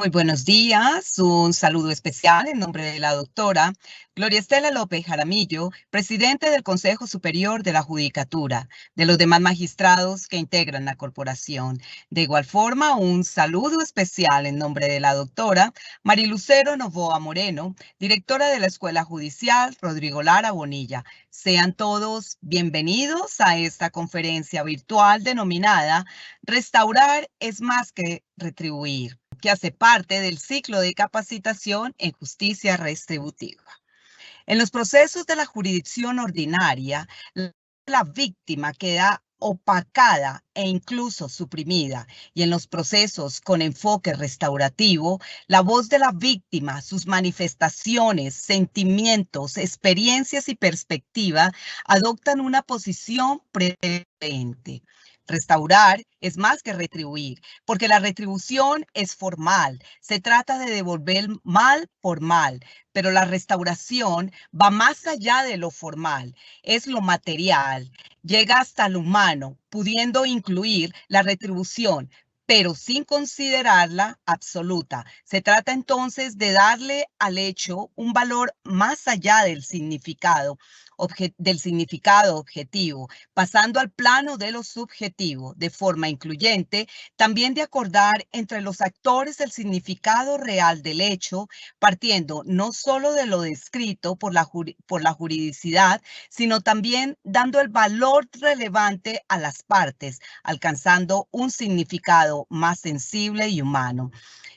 Muy buenos días, un saludo especial en nombre de la doctora Gloria Estela López Jaramillo, presidente del Consejo Superior de la Judicatura, de los demás magistrados que integran la corporación. De igual forma, un saludo especial en nombre de la doctora Marilucero Novoa Moreno, directora de la Escuela Judicial Rodrigo Lara Bonilla. Sean todos bienvenidos a esta conferencia virtual denominada Restaurar es más que retribuir, que hace parte del ciclo de capacitación en justicia retributiva. En los procesos de la jurisdicción ordinaria, la víctima queda opacada e incluso suprimida, y en los procesos con enfoque restaurativo, la voz de la víctima, sus manifestaciones, sentimientos, experiencias y perspectivas adoptan una posición prevalente. Restaurar es más que retribuir, porque la retribución es formal, se trata de devolver mal por mal, pero la restauración va más allá de lo formal, es lo material, llega hasta lo humano, pudiendo incluir la retribución, pero sin considerarla absoluta. Se trata entonces de darle al hecho un valor más allá del significado objetivo, pasando al plano de lo subjetivo, de forma incluyente, también de acordar entre los actores el significado real del hecho, partiendo no solo de lo descrito por la juridicidad, sino también dando el valor relevante a las partes, alcanzando un significado más sensible y humano.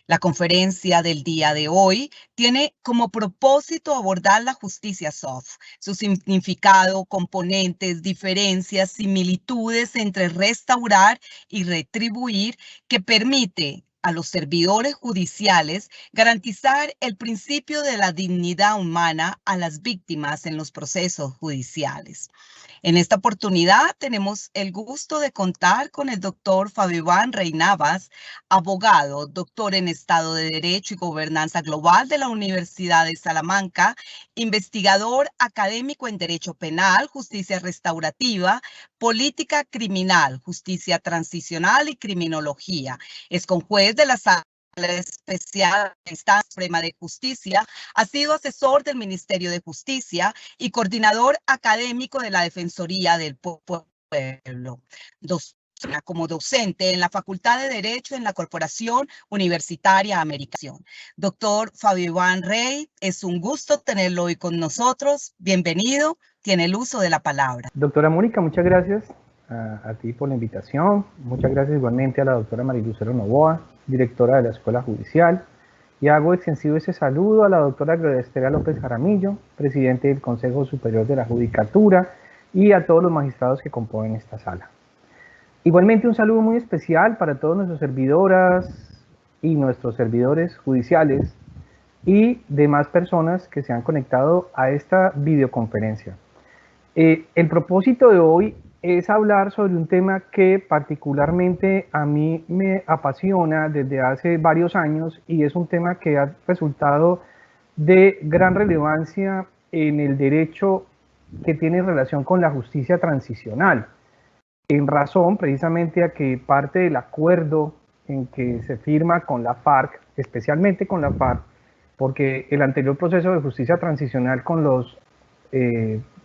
La conferencia del día de hoy tiene como propósito abordar la justicia soft, su significado, componentes, diferencias, similitudes entre restaurar y retribuir, que permite a los servidores judiciales garantizar el principio de la dignidad humana a las víctimas en los procesos judiciales. En esta oportunidad tenemos el gusto de contar con el doctor Fabio Iván Rey Navas, abogado, doctor en Estado de Derecho y Gobernanza Global de la Universidad de Salamanca, investigador académico en Derecho Penal, Justicia Restaurativa, Política Criminal, Justicia Transicional y Criminología. Es conjuez de la Sala Especial de Instancia Suprema de Justicia, ha sido asesor del Ministerio de Justicia y coordinador académico de la Defensoría del Pueblo. Como docente en la Facultad de Derecho en la Corporación Universitaria Americación. Doctor Fabio Iván Rey, es un gusto tenerlo hoy con nosotros. Bienvenido, tiene el uso de la palabra. Doctora Mónica, muchas gracias a ti por la invitación. Muchas gracias igualmente a la doctora Marilucero Novoa, directora de la Escuela Judicial. Y hago extensivo ese saludo a la doctora Gloria Estela López Jaramillo, presidente del Consejo Superior de la Judicatura, y a todos los magistrados que componen esta sala. Igualmente un saludo muy especial para todas nuestras servidoras y nuestros servidores judiciales y demás personas que se han conectado a esta videoconferencia. El propósito de hoy es hablar sobre un tema que particularmente a mí me apasiona desde hace varios años, y es un tema que ha resultado de gran relevancia en el derecho que tiene relación con la justicia transicional, en razón precisamente a que parte del acuerdo en que se firma con la FARC, especialmente con la FARC, porque el anterior proceso de justicia transicional con los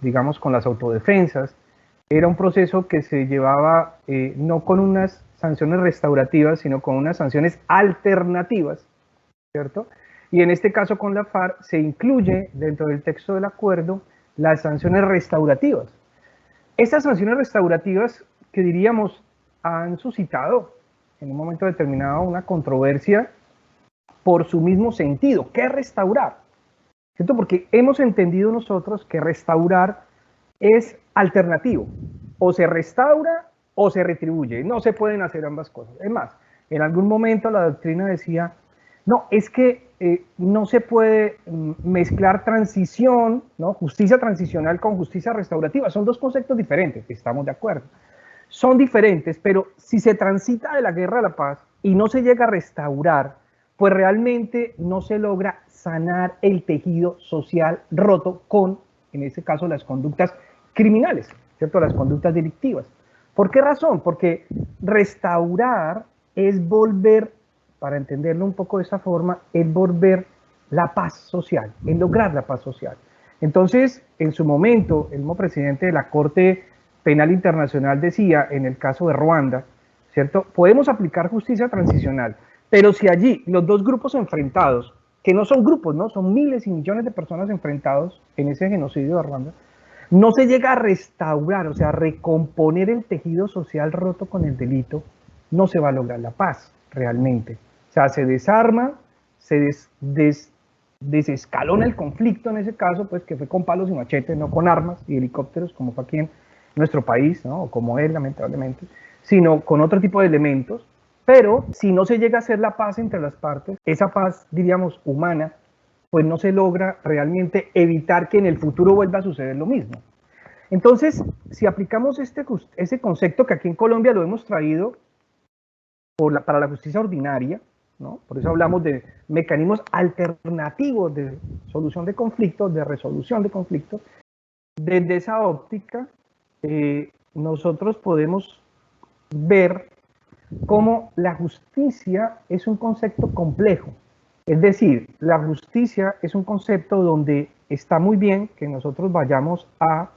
digamos, con las autodefensas, era un proceso que se llevaba no con unas sanciones restaurativas, sino con unas sanciones alternativas, ¿cierto? Y en este caso con la FARC se incluye dentro del texto del acuerdo las sanciones restaurativas. Estas sanciones restaurativas que diríamos han suscitado en un momento determinado una controversia por su mismo sentido. ¿Qué es restaurar? ¿Cierto? Porque hemos entendido nosotros que restaurar es alternativo. O se restaura o se retribuye. No se pueden hacer ambas cosas. Es más, en algún momento la doctrina decía, no, es que no se puede mezclar transición, ¿no? Justicia transicional con justicia restaurativa. Son dos conceptos diferentes, estamos de acuerdo. Son diferentes, pero si se transita de la guerra a la paz y no se llega a restaurar, pues realmente no se logra sanar el tejido social roto con, en este caso, las conductas criminales, ¿cierto? Las conductas delictivas. ¿Por qué razón? Porque restaurar es volver para entenderlo un poco de esa forma, es volver la paz social, es lograr la paz social. Entonces, en su momento, el mismo presidente de la Corte Penal Internacional decía, en el caso de Ruanda, ¿cierto? Podemos aplicar justicia transicional, pero si allí los dos grupos enfrentados, que no son grupos, ¿no? Son miles y millones de personas enfrentados en ese genocidio de Ruanda, no se llega a restaurar, o sea, a recomponer el tejido social roto con el delito, no se va a lograr la paz realmente. O sea, se desarma, se desescalona el conflicto en ese caso, pues que fue con palos y machetes, no con armas y helicópteros como fue aquí en nuestro país, ¿no? O como es lamentablemente, sino con otro tipo de elementos. Pero si no se llega a hacer la paz entre las partes, esa paz, diríamos, humana, pues no se logra realmente evitar que en el futuro vuelva a suceder lo mismo. Entonces, si aplicamos ese concepto que aquí en Colombia lo hemos traído para la justicia ordinaria, ¿no? Por eso hablamos de mecanismos alternativos de solución de conflictos, de resolución de conflictos. Desde esa óptica, nosotros podemos ver cómo la justicia es un concepto complejo. Es decir, la justicia es un concepto donde está muy bien que nosotros vayamos a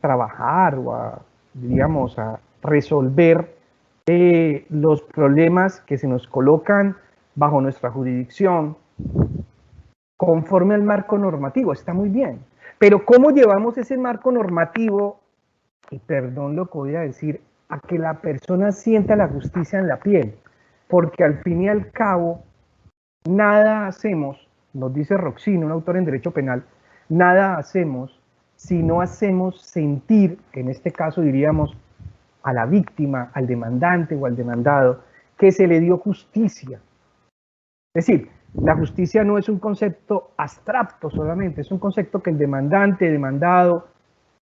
trabajar o a, diríamos, a resolver los problemas que se nos colocan bajo nuestra jurisdicción conforme al marco normativo, está muy bien. Pero ¿cómo llevamos ese marco normativo, y perdón lo que voy a decir, a que la persona sienta la justicia en la piel? Porque al fin y al cabo, nada hacemos, nos dice Roxino, un autor en Derecho Penal, nada hacemos si no hacemos sentir, en este caso diríamos, a la víctima, al demandante o al demandado, que se le dio justicia. Es decir, la justicia no es un concepto abstracto solamente, es un concepto que el demandante, demandado,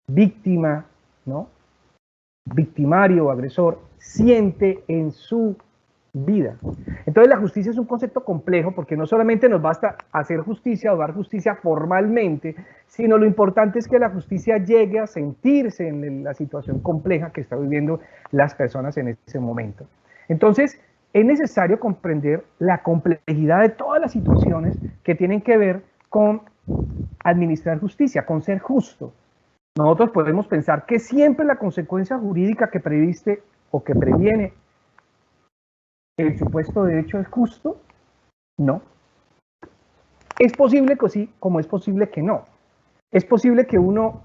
víctima, ¿no? Victimario o agresor, siente en su vida. Entonces la justicia es un concepto complejo porque no solamente nos basta hacer justicia o dar justicia formalmente, sino lo importante es que la justicia llegue a sentirse en la situación compleja que están viviendo las personas en ese momento. Entonces es necesario comprender la complejidad de todas las situaciones que tienen que ver con administrar justicia, con ser justo. Nosotros podemos pensar que siempre la consecuencia jurídica que previste o que previene el supuesto derecho es justo. No. Es posible que sí, como es posible que no. Es posible que uno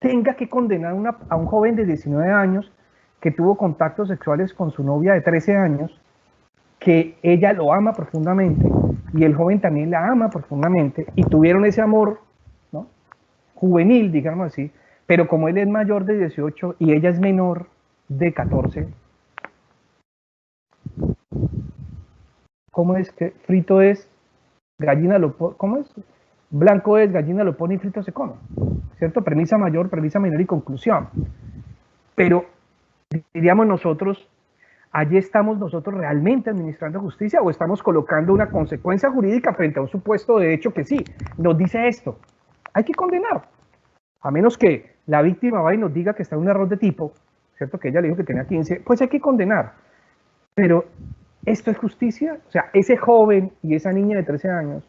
tenga que condenar a un joven de 19 años que tuvo contactos sexuales con su novia de 13 años, que ella lo ama profundamente y el joven también la ama profundamente y tuvieron ese amor, ¿no? Juvenil, digamos así, pero como él es mayor de 18 y ella es menor de 14, ¿cómo es que frito es, gallina lo pone, cómo es? Blanco es, gallina lo pone y frito se come, ¿cierto? Premisa mayor, premisa menor y conclusión. Pero, diríamos nosotros, ¿allí estamos nosotros realmente administrando justicia o estamos colocando una consecuencia jurídica frente a un supuesto de hecho que sí, nos dice esto? Hay que condenar, a menos que la víctima vaya y nos diga que está en un error de tipo, ¿cierto? Que ella le dijo que tenía 15, pues hay que condenar. Pero, ¿esto es justicia? O sea, ese joven y esa niña de 13 años,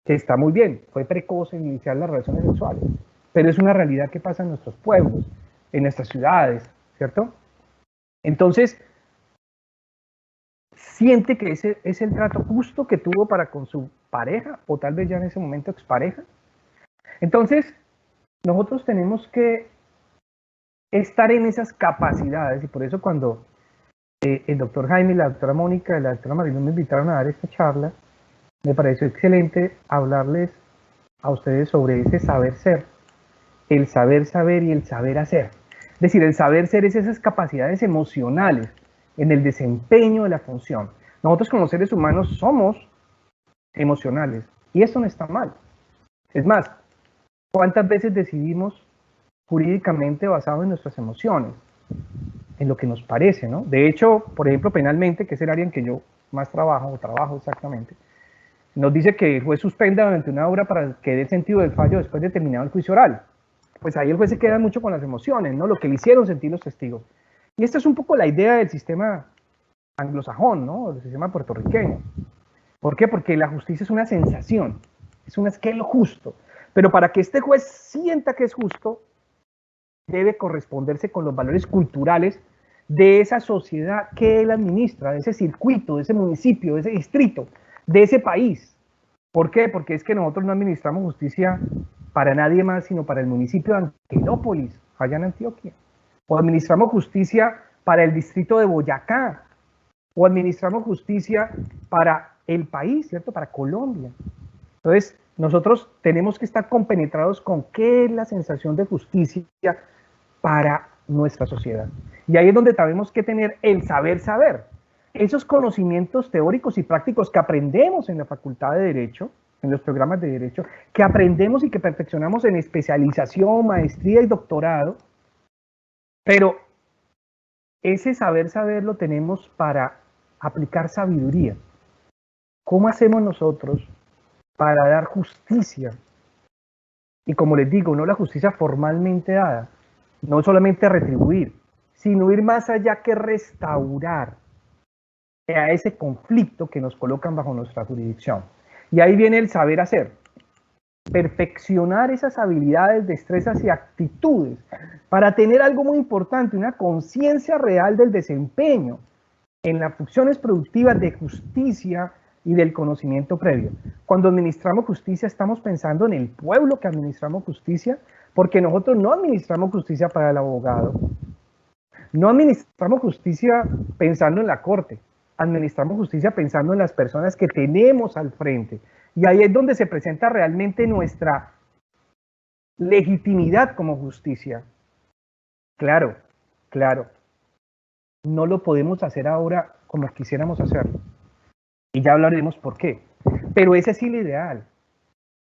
que está muy bien, fue precoz en iniciar las relaciones sexuales, pero es una realidad que pasa en nuestros pueblos, en nuestras ciudades, ¿cierto? Entonces, siente que ese es el trato justo que tuvo para con su pareja, o tal vez ya en ese momento expareja. Entonces, nosotros tenemos que estar en esas capacidades, y por eso cuando el doctor Jaime, la doctora Mónica y la doctora Marilu me invitaron a dar esta charla, me pareció excelente hablarles a ustedes sobre ese saber ser, el saber saber y el saber hacer. Es decir, el saber ser es esas capacidades emocionales en el desempeño de la función. Nosotros como seres humanos somos emocionales y eso no está mal. Es más, ¿cuántas veces decidimos jurídicamente basado en nuestras emociones? En lo que nos parece, ¿no? De hecho, por ejemplo, penalmente, que es el área en que yo más trabajo exactamente, nos dice que el juez suspenda durante una hora para que dé sentido del fallo después de terminado el juicio oral. Pues ahí el juez se queda mucho con las emociones, ¿no? Lo que le hicieron sentir los testigos. Y esta es un poco la idea del sistema anglosajón, ¿no? El sistema puertorriqueño. ¿Por qué? Porque la justicia es una sensación, ¿qué es lo justo? Pero para que este juez sienta que es justo, debe corresponderse con los valores culturales de esa sociedad que él administra, de ese circuito, de ese municipio, de ese distrito, de ese país. ¿Por qué? Porque es que nosotros no administramos justicia para nadie más, sino para el municipio de Angelópolis, allá en Antioquia. O administramos justicia para el distrito de Boyacá, o administramos justicia para el país, ¿cierto? Para Colombia. Entonces, nosotros tenemos que estar compenetrados con qué es la sensación de justicia para nuestra sociedad. Y ahí es donde tenemos que tener el saber. Esos conocimientos teóricos y prácticos que aprendemos en la Facultad de Derecho, en los programas de Derecho, que aprendemos y que perfeccionamos en especialización, maestría y doctorado, pero ese saber lo tenemos para aplicar sabiduría. ¿Cómo hacemos nosotros para dar justicia? Y como les digo, no la justicia formalmente dada, no solamente retribuir, sino ir más allá que restaurar a ese conflicto que nos colocan bajo nuestra jurisdicción. Y ahí viene el saber hacer. Perfeccionar esas habilidades, destrezas y actitudes para tener algo muy importante, una conciencia real del desempeño en las funciones productivas de justicia y del conocimiento previo. Cuando administramos justicia estamos pensando en el pueblo que administramos justicia, porque nosotros no administramos justicia para el abogado, no administramos justicia pensando en la corte, administramos justicia pensando en las personas que tenemos al frente. Y ahí es donde se presenta realmente nuestra legitimidad como justicia. Claro, no lo podemos hacer ahora como quisiéramos hacerlo. Y ya hablaremos por qué. Pero ese es el ideal.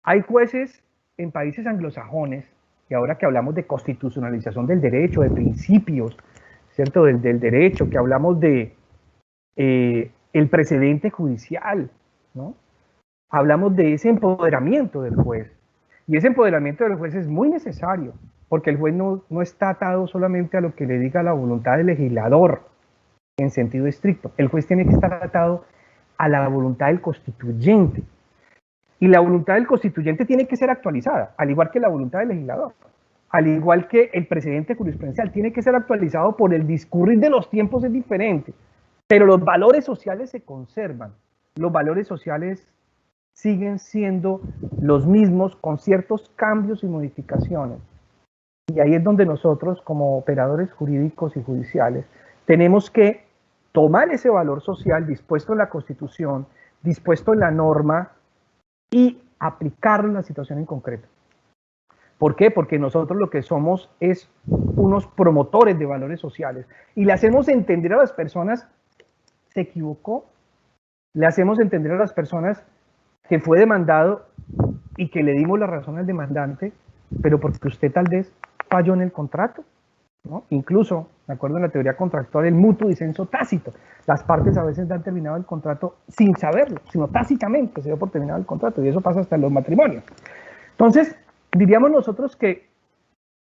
Hay jueces en países anglosajones, y ahora que hablamos de constitucionalización del derecho, de principios, ¿cierto? Del derecho, que hablamos de el precedente judicial, ¿no? Hablamos de ese empoderamiento del juez. Y ese empoderamiento del juez es muy necesario, porque el juez no está atado solamente a lo que le diga la voluntad del legislador, en sentido estricto. El juez tiene que estar atado a la voluntad del constituyente. Y la voluntad del constituyente tiene que ser actualizada, al igual que la voluntad del legislador. Al igual que el precedente jurisprudencial tiene que ser actualizado por el discurrir de los tiempos, es diferente. Pero los valores sociales se conservan. Los valores sociales siguen siendo los mismos con ciertos cambios y modificaciones. Y ahí es donde nosotros, como operadores jurídicos y judiciales, tenemos que tomar ese valor social dispuesto en la Constitución, dispuesto en la norma y aplicarlo en la situación en concreto. ¿Por qué? Porque nosotros lo que somos es unos promotores de valores sociales y le hacemos entender a las personas se equivocó, le hacemos entender a las personas que fue demandado y que le dimos la razón al demandante, pero porque usted tal vez falló en el contrato, ¿no? Incluso, de acuerdo a la teoría contractual, el mutuo disenso tácito. Las partes a veces han terminado el contrato sin saberlo, sino tácitamente se dio por terminado el contrato, y eso pasa hasta en los matrimonios. Entonces, diríamos nosotros que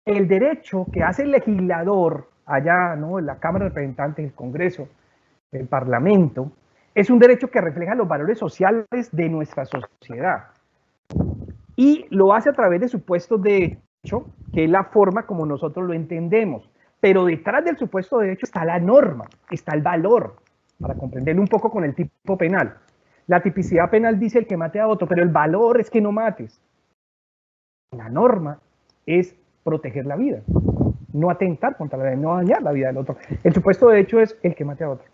el derecho que hace el legislador allá, ¿no? En la Cámara de Representantes, el Congreso, el Parlamento, es un derecho que refleja los valores sociales de nuestra sociedad. Y lo hace a través de supuestos de hecho, que es la forma como nosotros lo entendemos. Pero detrás del supuesto de hecho está la norma, está el valor, para comprenderlo un poco con el tipo penal. La tipicidad penal dice el que mate a otro, pero el valor es que no mates. La norma es proteger la vida, no atentar contra la vida, no dañar la vida del otro. El supuesto de hecho es el que mate a otro.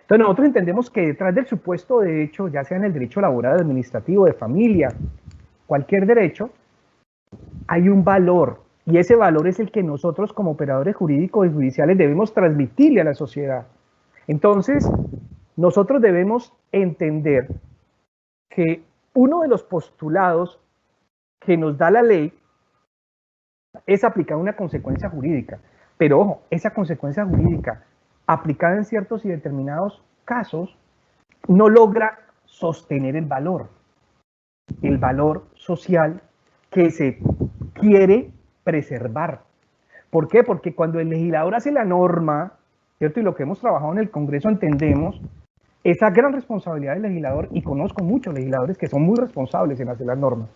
Entonces nosotros entendemos que detrás del supuesto de hecho, ya sea en el derecho laboral, administrativo, de familia, cualquier derecho, hay un valor, y ese valor es el que nosotros como operadores jurídicos y judiciales debemos transmitirle a la sociedad. Entonces, nosotros debemos entender que uno de los postulados que nos da la ley es aplicar una consecuencia jurídica. Pero ojo, esa consecuencia jurídica aplicada en ciertos y determinados casos no logra sostener el valor social que se quiere preservar. ¿Por qué? Porque cuando el legislador hace la norma, ¿cierto? Y lo que hemos trabajado en el Congreso entendemos esa gran responsabilidad del legislador, y conozco muchos legisladores que son muy responsables en hacer las normas.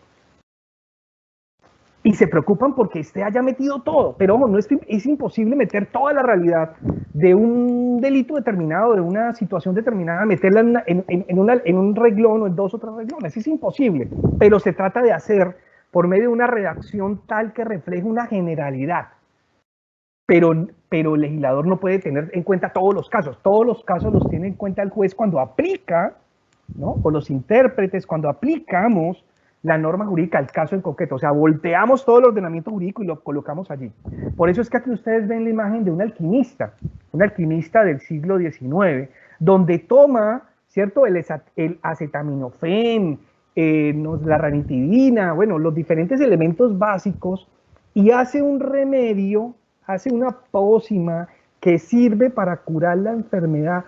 Y se preocupan porque haya metido todo, pero ojo, es imposible meter toda la realidad de un delito determinado, de una situación determinada, meterla en un reglón o en 2 o 3 reglones, es imposible, pero se trata de hacer por medio de una redacción tal que refleje una generalidad. Pero el legislador no puede tener en cuenta todos los casos los tiene en cuenta el juez cuando aplica, ¿no? O los intérpretes cuando aplicamos la norma jurídica al caso en concreto, o sea, volteamos todo el ordenamiento jurídico y lo colocamos allí. Por eso es que aquí ustedes ven la imagen de un alquimista del siglo XIX, donde toma, ¿cierto?, el acetaminofén, la ranitidina, bueno, los diferentes elementos básicos, y hace un remedio, hace una pócima que sirve para curar la enfermedad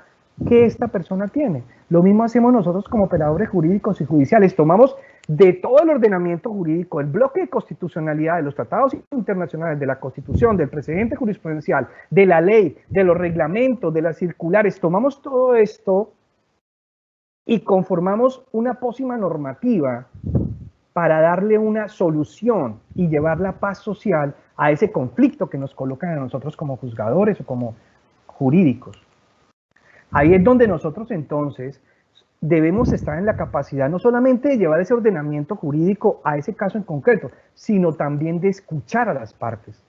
que esta persona tiene. Lo mismo hacemos nosotros como operadores jurídicos y judiciales. Tomamos de todo el ordenamiento jurídico, el bloque de constitucionalidad, de los tratados internacionales, de la Constitución, del precedente jurisprudencial, de la ley, de los reglamentos, de las circulares, tomamos todo esto y conformamos una pócima normativa para darle una solución y llevar la paz social a ese conflicto que nos colocan a nosotros como juzgadores o como jurídicos. Ahí es donde nosotros entonces debemos estar en la capacidad no solamente de llevar ese ordenamiento jurídico a ese caso en concreto, sino también de escuchar a las partes.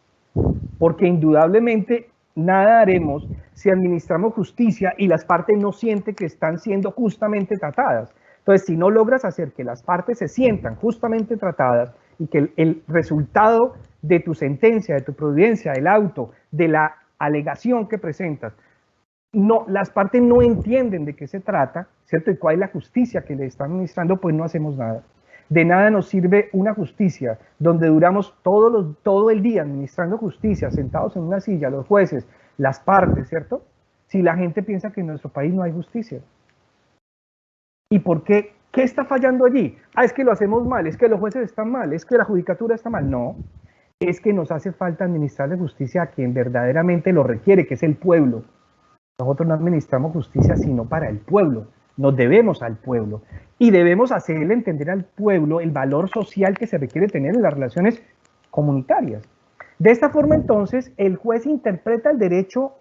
Porque indudablemente nada haremos si administramos justicia y las partes no sienten que están siendo justamente tratadas. Entonces, si no logras hacer que las partes se sientan justamente tratadas y que el resultado de tu sentencia, de tu providencia, del auto, de la alegación que presentas, no, las partes no entienden de qué se trata, ¿cierto? Y cuál es la justicia que le está administrando, pues no hacemos nada. De nada nos sirve una justicia donde duramos todo el día administrando justicia, sentados en una silla, los jueces, las partes, ¿cierto? Si la gente piensa que en nuestro país no hay justicia. ¿Y por qué? ¿Qué está fallando allí? Ah, es que lo hacemos mal, es que los jueces están mal, es que la judicatura está mal. No, es que nos hace falta administrar la justicia a quien verdaderamente lo requiere, que es el pueblo. Nosotros no administramos justicia sino para el pueblo, nos debemos al pueblo y debemos hacerle entender al pueblo el valor social que se requiere tener en las relaciones comunitarias. De esta forma entonces el juez interpreta el derecho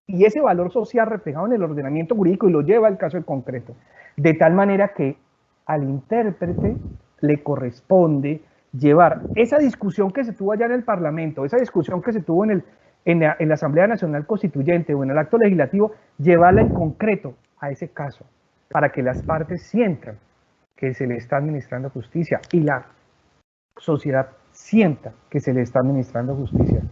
y ese valor social reflejado en el ordenamiento jurídico y lo lleva al caso en concreto, de tal manera que al intérprete le corresponde llevar esa discusión que se tuvo allá en el Parlamento, esa discusión que se tuvo en la Asamblea Nacional Constituyente o en el acto legislativo, llevarla en concreto a ese caso, para que las partes sientan que se le está administrando justicia y la sociedad sienta que se le está administrando justicia.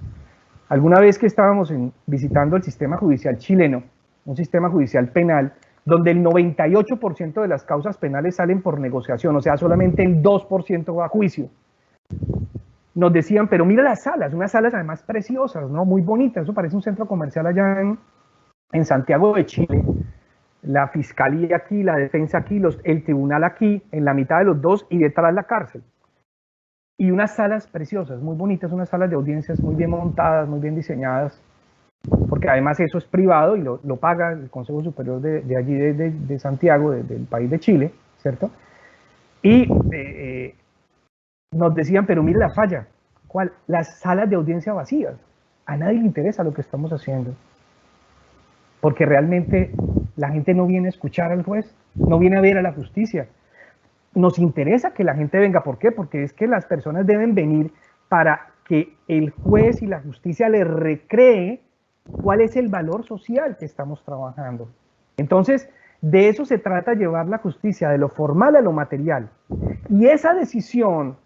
Alguna vez que estábamos visitando el sistema judicial chileno, un sistema judicial penal, donde el 98% de las causas penales salen por negociación, o sea, solamente el 2% va a juicio. Nos decían, pero mira las salas, unas salas además preciosas, ¿no? Muy bonitas, eso parece un centro comercial allá en Santiago de Chile. La fiscalía aquí, la defensa aquí, el tribunal aquí, en la mitad de los dos y detrás la cárcel. Y unas salas preciosas, muy bonitas, unas salas de audiencias muy bien montadas, muy bien diseñadas, porque además eso es privado y lo paga el Consejo Superior de allí, de Santiago, del país de Chile, ¿cierto? Y nos decían, pero mire la falla, ¿cuál? Las salas de audiencia vacías. A nadie le interesa lo que estamos haciendo, porque realmente la gente no viene a escuchar al juez, no viene a ver a la justicia. Nos interesa que la gente venga, ¿por qué? Porque es que las personas deben venir para que el juez y la justicia le recree cuál es el valor social que estamos trabajando. Entonces, de eso se trata, llevar la justicia de lo formal a lo material. Y esa decisión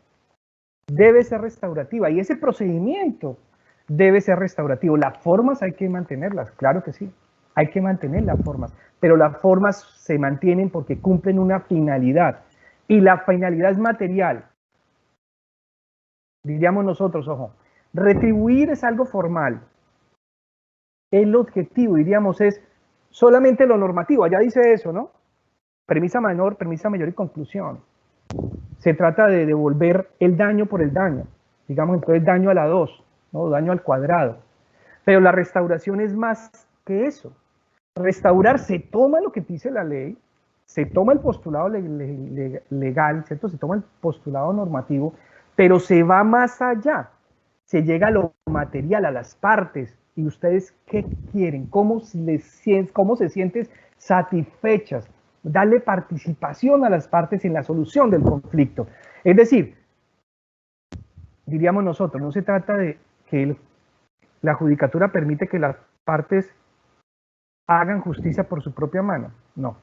debe ser restaurativa y ese procedimiento debe ser restaurativo. Las formas hay que mantenerlas, claro que sí, hay que mantener las formas, pero las formas se mantienen porque cumplen una finalidad. Y la finalidad es material. Diríamos nosotros, ojo, retribuir es algo formal. El objetivo, diríamos, es solamente lo normativo. Allá dice eso, ¿no? Premisa menor, premisa mayor y conclusión. Se trata de devolver el daño por el daño. Digamos, entonces daño a la 2, ¿no? Daño al cuadrado. Pero la restauración es más que eso. Restaurar se toma lo que dice la ley, se toma el postulado legal, ¿cierto? Se toma el postulado normativo, pero se va más allá. Se llega a lo material, a las partes. ¿Y ustedes qué quieren? ¿Cómo se sienten satisfechas? Darle participación a las partes en la solución del conflicto. Es decir, diríamos nosotros, no se trata de que la judicatura permite que las partes hagan justicia por su propia mano. No.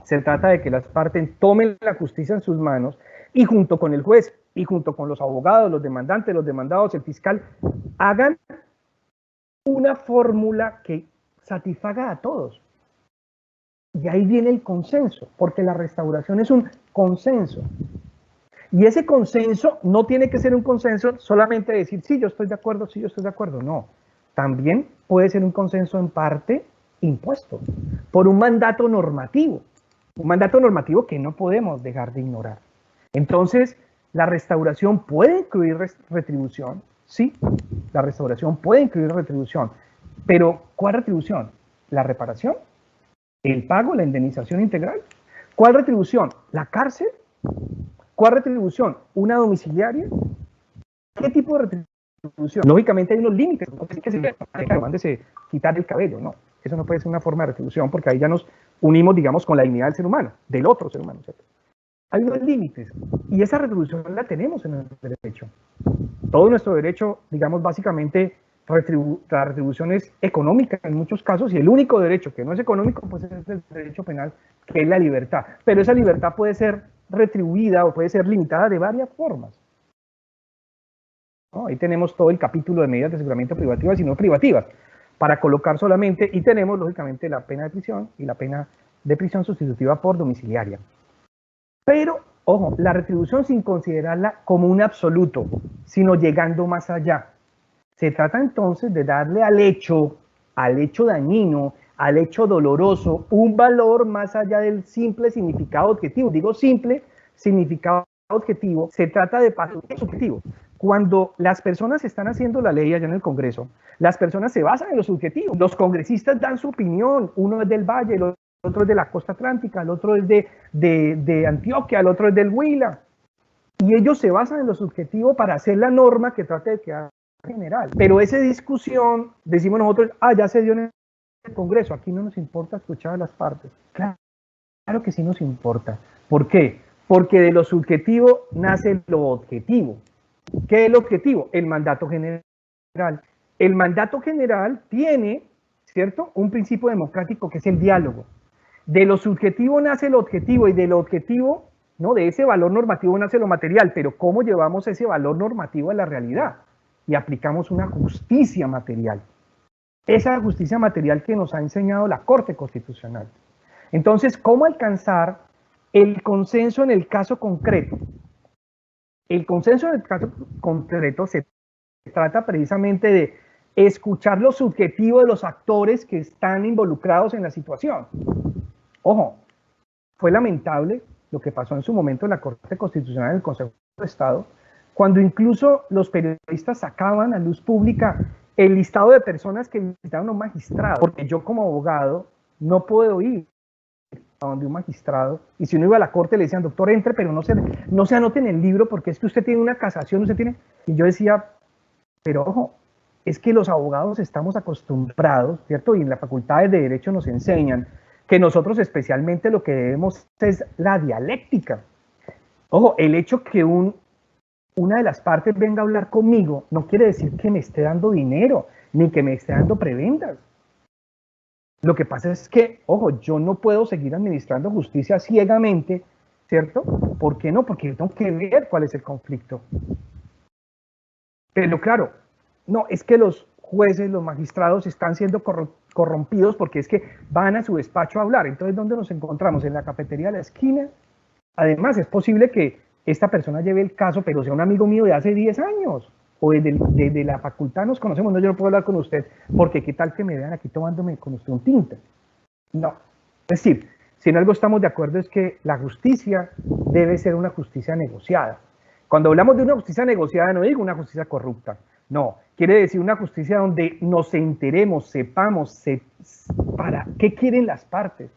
Se trata de que las partes tomen la justicia en sus manos y junto con el juez y junto con los abogados, los demandantes, los demandados, el fiscal, hagan una fórmula que satisfaga a todos. Y ahí viene el consenso, porque la restauración es un consenso. Y ese consenso no tiene que ser un consenso solamente de decir, sí, yo estoy de acuerdo, sí, yo estoy de acuerdo. No, también puede ser un consenso en parte impuesto por un mandato normativo que no podemos dejar de ignorar. Entonces, la restauración puede incluir retribución, sí, la restauración puede incluir retribución, pero ¿cuál retribución? ¿La reparación? ¿El pago? ¿La indemnización integral? ¿Cuál retribución? ¿La cárcel? ¿Cuál retribución? ¿Una domiciliaria? ¿Qué tipo de retribución? Lógicamente hay unos límites, no es que se mándese quitar el cabello, no. Eso no puede ser una forma de retribución porque ahí ya nos unimos, digamos, con la dignidad del ser humano, del otro ser humano, ¿cierto? Hay unos límites y esa retribución la tenemos en el derecho. Todo nuestro derecho, digamos, básicamente, la retribución es económica en muchos casos y el único derecho que no es económico, pues es el derecho penal, que es la libertad. Pero esa libertad puede ser retribuida o puede ser limitada de varias formas. ¿No? Ahí tenemos todo el capítulo de medidas de aseguramiento privativas y no privativas, para colocar solamente, y tenemos lógicamente la pena de prisión y la pena de prisión sustitutiva por domiciliaria. Pero, ojo, la retribución sin considerarla como un absoluto, sino llegando más allá. Se trata entonces de darle al hecho dañino, al hecho doloroso, un valor más allá del simple significado objetivo. Digo simple significado objetivo, se trata de paso subjetivo. Cuando las personas están haciendo la ley allá en el Congreso, las personas se basan en los subjetivos. Los congresistas dan su opinión, uno es del Valle, el otro es de la costa atlántica, el otro es de Antioquia, el otro es del Huila. Y ellos se basan en lo subjetivo para hacer la norma que trate de quedar general. Pero esa discusión, decimos nosotros, ya se dio en el Congreso, aquí no nos importa escuchar a las partes. Claro que sí nos importa. ¿Por qué? Porque de lo subjetivo nace lo objetivo. ¿Qué es el objetivo? El mandato general. El mandato general tiene, ¿cierto?, un principio democrático que es el diálogo. De lo subjetivo nace lo objetivo y de lo objetivo, ¿no?, de ese valor normativo nace lo material, pero ¿cómo llevamos ese valor normativo a la realidad? Y aplicamos una justicia material. Esa justicia material que nos ha enseñado la Corte Constitucional. Entonces, ¿cómo alcanzar el consenso en el caso concreto? El consenso en el caso concreto se trata precisamente de escuchar lo subjetivo de los actores que están involucrados en la situación. Ojo, fue lamentable lo que pasó en su momento en la Corte Constitucional en el Consejo de Estado, cuando incluso los periodistas sacaban a luz pública el listado de personas que visitaron a un magistrado, porque yo como abogado no puedo ir a donde un magistrado, y si uno iba a la corte le decían, doctor, entre, pero no se anote en el libro porque es que usted tiene una casación, usted tiene... Y yo decía, pero ojo, es que los abogados estamos acostumbrados, ¿cierto? Y en las facultades de Derecho nos enseñan que nosotros especialmente lo que debemos es la dialéctica. Ojo, el hecho que una de las partes venga a hablar conmigo no quiere decir que me esté dando dinero, ni que me esté dando prebendas. Lo que pasa es que, ojo, yo no puedo seguir administrando justicia ciegamente, ¿cierto? ¿Por qué no? Porque yo tengo que ver cuál es el conflicto. Pero claro, no, es que los jueces, los magistrados están siendo corrompidos porque es que van a su despacho a hablar. Entonces, ¿dónde nos encontramos? En la cafetería de la esquina. Además, es posible que esta persona lleve el caso, pero sea un amigo mío de hace 10 años. O desde la facultad nos conocemos, no, yo no puedo hablar con usted, porque qué tal que me vean aquí tomándome con usted un tinto. No, es decir, si en algo estamos de acuerdo es que la justicia debe ser una justicia negociada. Cuando hablamos de una justicia negociada, no digo una justicia corrupta, no, Quiere decir una justicia donde nos enteremos, sepamos para qué quieren las partes,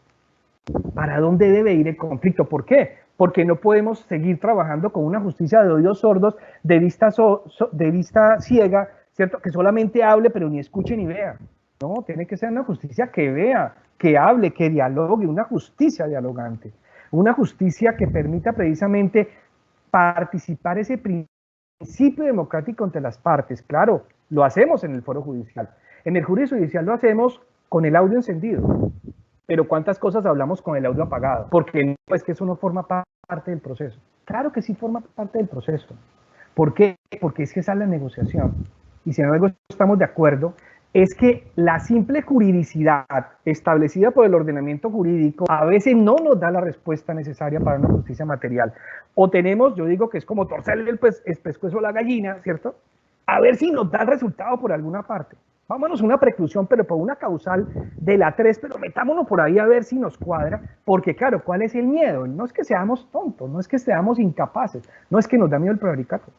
para dónde debe ir el conflicto. ¿Por qué? Porque no podemos seguir trabajando con una justicia de oídos sordos, de vista ciega, ¿cierto? Que solamente hable, pero ni escuche ni vea. No, tiene que ser una justicia que vea, que hable, que dialogue, una justicia dialogante. Una justicia que permita precisamente participar ese principio democrático entre las partes. Claro, lo hacemos en el foro judicial. En el juicio judicial lo hacemos con el audio encendido. Pero ¿cuántas cosas hablamos con el audio apagado? Porque no, es que eso no forma parte del proceso. Claro que sí forma parte del proceso. ¿Por qué? Porque es que esa es la negociación. Y si en algo estamos de acuerdo, es que la simple juridicidad establecida por el ordenamiento jurídico a veces no nos da la respuesta necesaria para una justicia material. O tenemos, yo digo que es como torcerle el pescuezo a la gallina, ¿cierto? A ver si nos da el resultado por alguna parte. Vámonos a una preclusión, pero por una causal de la 3, pero metámonos por ahí a ver si nos cuadra, porque claro, ¿cuál es el miedo? No es que seamos tontos, no es que seamos incapaces, no es que nos da miedo el prevaricato.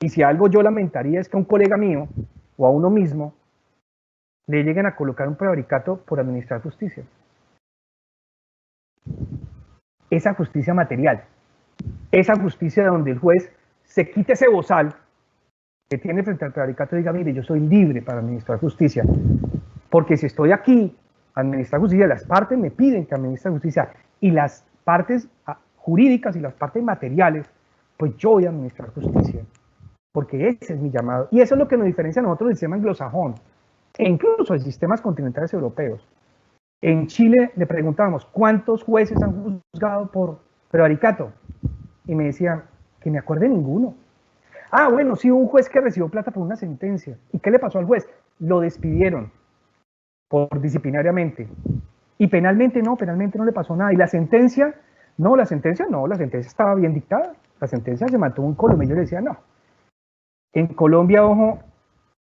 Y si algo yo lamentaría es que a un colega mío, o a uno mismo, le lleguen a colocar un prevaricato por administrar justicia. Esa justicia material, esa justicia donde el juez se quite ese bozal que tiene frente al prevaricato y diga, mire, yo soy libre para administrar justicia, porque si estoy aquí a administrar justicia, las partes me piden que administre justicia, y las partes jurídicas y las partes materiales, pues yo voy a administrar justicia, porque ese es mi llamado. Y eso es lo que nos diferencia a nosotros del sistema anglosajón, e incluso de sistemas continentales europeos. En Chile le preguntábamos, ¿cuántos jueces han juzgado por prevaricato? Y me decían, que me acuerde ninguno. Ah, bueno, sí, un juez que recibió plata por una sentencia. ¿Y qué le pasó al juez? Lo despidieron por disciplinariamente. Y penalmente no le pasó nada. ¿Y la sentencia? No, la sentencia estaba bien dictada. La sentencia se mantuvo en Colombia. Yo le decía, no. En Colombia, ojo,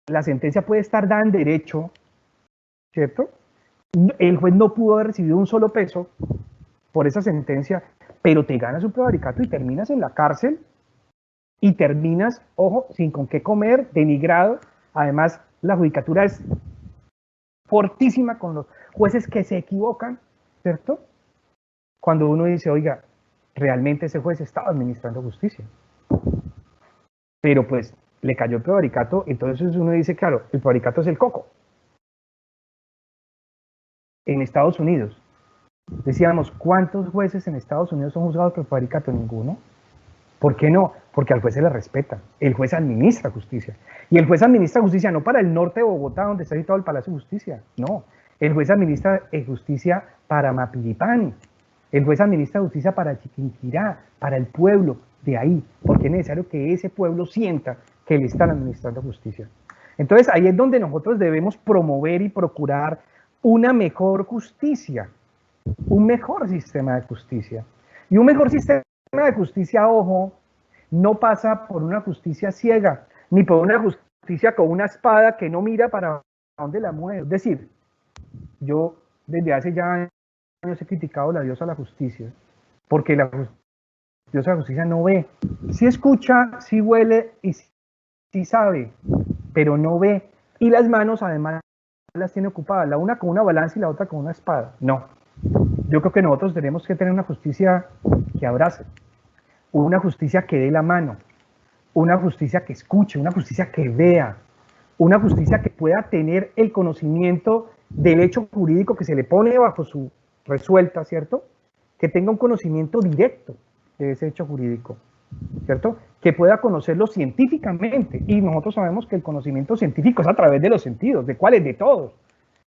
la sentencia puede estar dada en derecho, ¿cierto? El juez no pudo haber recibido un solo peso por esa sentencia, pero te ganas un prevaricato y terminas en la cárcel. Y terminas, ojo, sin con qué comer, denigrado. Además, la judicatura es fortísima con los jueces que se equivocan, ¿cierto? Cuando uno dice, oiga, realmente ese juez estaba administrando justicia. Pero pues le cayó el prevaricato, entonces uno dice, claro, el prevaricato es el coco. En Estados Unidos, decíamos, ¿cuántos jueces en Estados Unidos son juzgados por prevaricato? Ninguno. ¿Por qué no? Porque al juez se le respeta. El juez administra justicia. Y el juez administra justicia no para el norte de Bogotá, donde está situado el Palacio de Justicia. No. El juez administra justicia para Mapilipán. El juez administra justicia para Chiquinquirá, para el pueblo de ahí. Porque es necesario que ese pueblo sienta que le están administrando justicia. Entonces ahí es donde nosotros debemos promover y procurar una mejor justicia. Un mejor sistema de justicia. Y un mejor sistema de justicia, ojo, no pasa por una justicia ciega, ni por una justicia con una espada que no mira para dónde la mueve. Es decir, yo desde hace ya años he criticado la diosa de la justicia, porque la diosa de la justicia no ve. Sí escucha, sí huele y sí sabe, pero no ve. Y las manos además las tiene ocupadas, la una con una balanza y la otra con una espada. No. Yo creo que nosotros tenemos que tener una justicia que abrace, una justicia que dé la mano, una justicia que escuche, una justicia que vea, una justicia que pueda tener el conocimiento del hecho jurídico que se le pone bajo su resuelta, ¿cierto? Que tenga un conocimiento directo de ese hecho jurídico, ¿cierto? Que pueda conocerlo científicamente. Y nosotros sabemos que el conocimiento científico es a través de los sentidos. ¿De cuáles? De todos.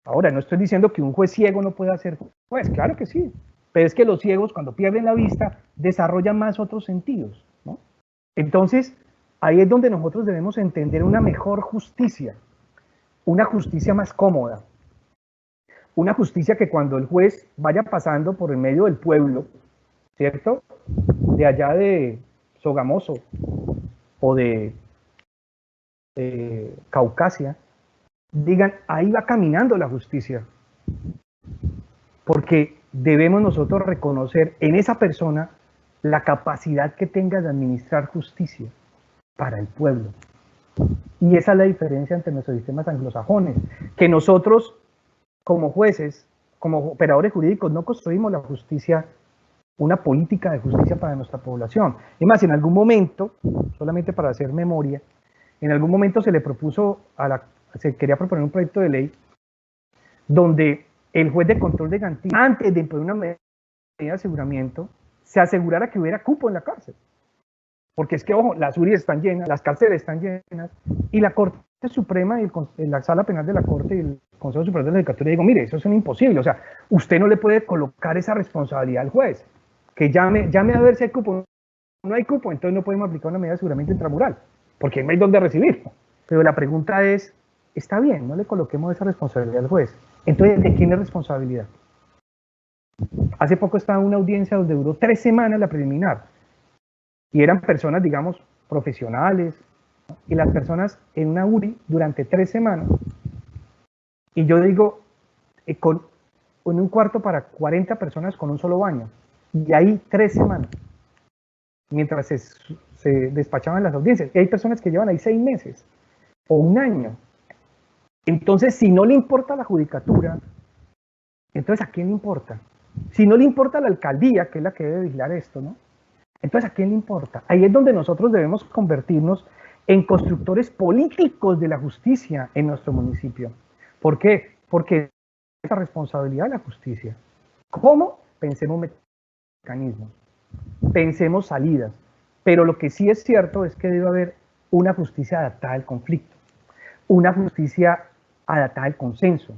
Ahora, no estoy diciendo que un juez ciego no pueda ser juez, claro que sí. Pero es que los ciegos, cuando pierden la vista, desarrollan más otros sentidos, ¿no? Entonces, ahí es donde nosotros debemos entender una mejor justicia, una justicia más cómoda, una justicia que cuando el juez vaya pasando por el medio del pueblo, ¿cierto? De allá de Sogamoso o de Caucasia, digan, ahí va caminando la justicia. Porque debemos nosotros reconocer en esa persona la capacidad que tenga de administrar justicia para el pueblo. Y esa es la diferencia entre nuestros sistemas anglosajones, que nosotros como jueces, como operadores jurídicos, no construimos la justicia, una política de justicia para nuestra población. Es más, en algún momento, solamente para hacer memoria, en algún momento se le propuso se quería proponer un proyecto de ley donde el juez de control de garantías, antes de imponer una medida de aseguramiento, se asegurara que hubiera cupo en la cárcel. Porque es que, ojo, las URIs están llenas, las cárceles están llenas, y la Corte Suprema y la Sala Penal de la Corte y el Consejo Superior de la Judicatura digo, mire, eso es un imposible, o sea, usted no le puede colocar esa responsabilidad al juez, que llame a ver si hay cupo. No hay cupo, entonces no podemos aplicar una medida de aseguramiento intramural, porque no hay dónde recibir. Pero la pregunta es, está bien, no le coloquemos esa responsabilidad al juez. Entonces, ¿de quién es responsabilidad? Hace poco estaba en una audiencia donde duró 3 semanas la preliminar, y eran personas, digamos, profesionales, ¿no? Y las personas en una URI durante 3 semanas, y yo digo, en un cuarto para 40 personas con un solo baño, y ahí 3 semanas, mientras se despachaban las audiencias, y hay personas que llevan ahí 6 meses, o 1 año. Entonces, si no le importa la judicatura, entonces ¿a quién le importa? Si no le importa a la alcaldía, que es la que debe vigilar esto, ¿no? Entonces, ¿a quién le importa? Ahí es donde nosotros debemos convertirnos en constructores políticos de la justicia en nuestro municipio. ¿Por qué? Porque es la responsabilidad de la justicia. ¿Cómo? Pensemos mecanismos, pensemos salidas, pero lo que sí es cierto es que debe haber una justicia adaptada al conflicto, una justicia adaptada al consenso,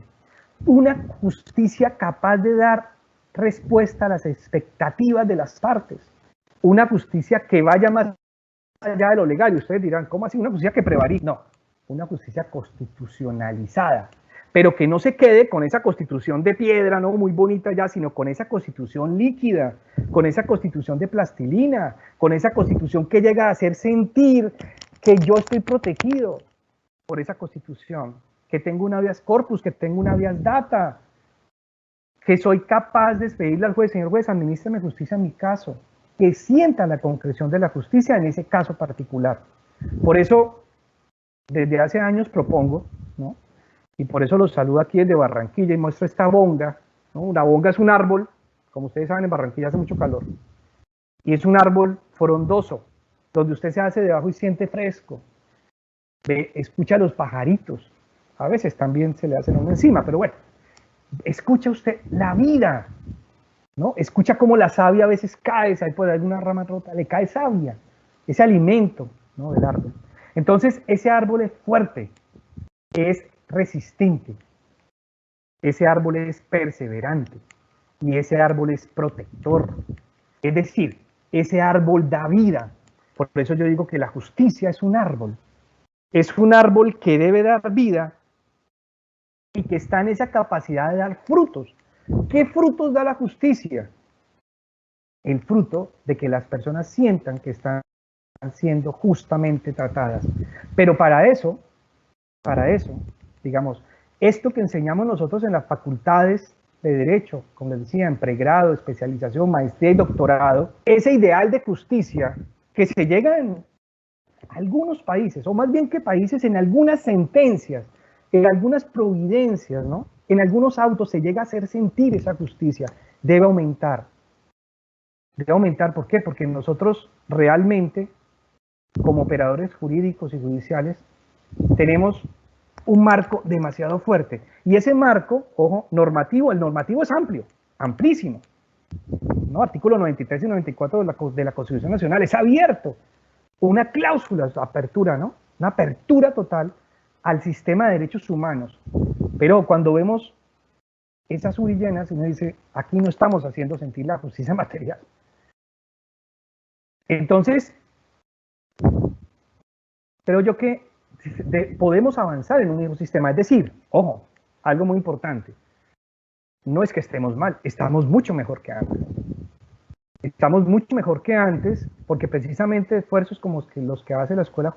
una justicia capaz de dar respuesta a las expectativas de las partes, una justicia que vaya más allá de lo legal. Y ustedes dirán, ¿cómo así? Una justicia que prevarique. No, una justicia constitucionalizada, pero que no se quede con esa constitución de piedra, no muy bonita ya, sino con esa constitución líquida, con esa constitución de plastilina, con esa constitución que llega a hacer sentir que yo estoy protegido por esa constitución, que tengo un habeas corpus, que tengo un habeas data, que soy capaz de pedirle al juez, señor juez, administreme justicia en mi caso, que sienta la concreción de la justicia en ese caso particular. Por eso, desde hace años propongo, ¿no? Y por eso los saludo aquí desde Barranquilla y muestro esta bonga, ¿no? Una bonga es un árbol, como ustedes saben, en Barranquilla hace mucho calor, y es un árbol frondoso, donde usted se hace debajo y siente fresco, escucha a los pajaritos, a veces también se le hacen uno encima, pero bueno, escucha usted la vida, ¿no? Escucha cómo la savia a veces cae, ahí puede haber alguna rama rota, le cae savia, ese alimento, ¿no? Del árbol. Entonces, ese árbol es fuerte, es resistente, ese árbol es perseverante y ese árbol es protector. Es decir, ese árbol da vida. Por eso yo digo que la justicia es un árbol. Es un árbol que debe dar vida y que está en esa capacidad de dar frutos. ¿Qué frutos da la justicia? El fruto de que las personas sientan que están siendo justamente tratadas. Pero para eso, digamos, esto que enseñamos nosotros en las facultades de Derecho, como les decía, en pregrado, especialización, maestría y doctorado, ese ideal de justicia que se llega en algunos países, o más bien que países, en algunas sentencias, en algunas providencias, ¿no? En algunos autos se llega a hacer sentir esa justicia, debe aumentar. Debe aumentar, ¿por qué? Porque nosotros realmente, como operadores jurídicos y judiciales, tenemos un marco demasiado fuerte. Y ese marco, ojo, normativo, el normativo es amplio, amplísimo, ¿no? Artículo 93 y 94 de la Constitución Nacional, es abierto. Una cláusula de apertura, ¿no? Una apertura total al sistema de derechos humanos. Pero cuando vemos esas URI llenas, uno dice, aquí no estamos haciendo sentir la justicia material. Entonces, creo yo que podemos avanzar en un mismo sistema. Es decir, ojo, algo muy importante, no es que estemos mal, estamos mucho mejor que antes. Estamos mucho mejor que antes porque precisamente esfuerzos como los que hace la Escuela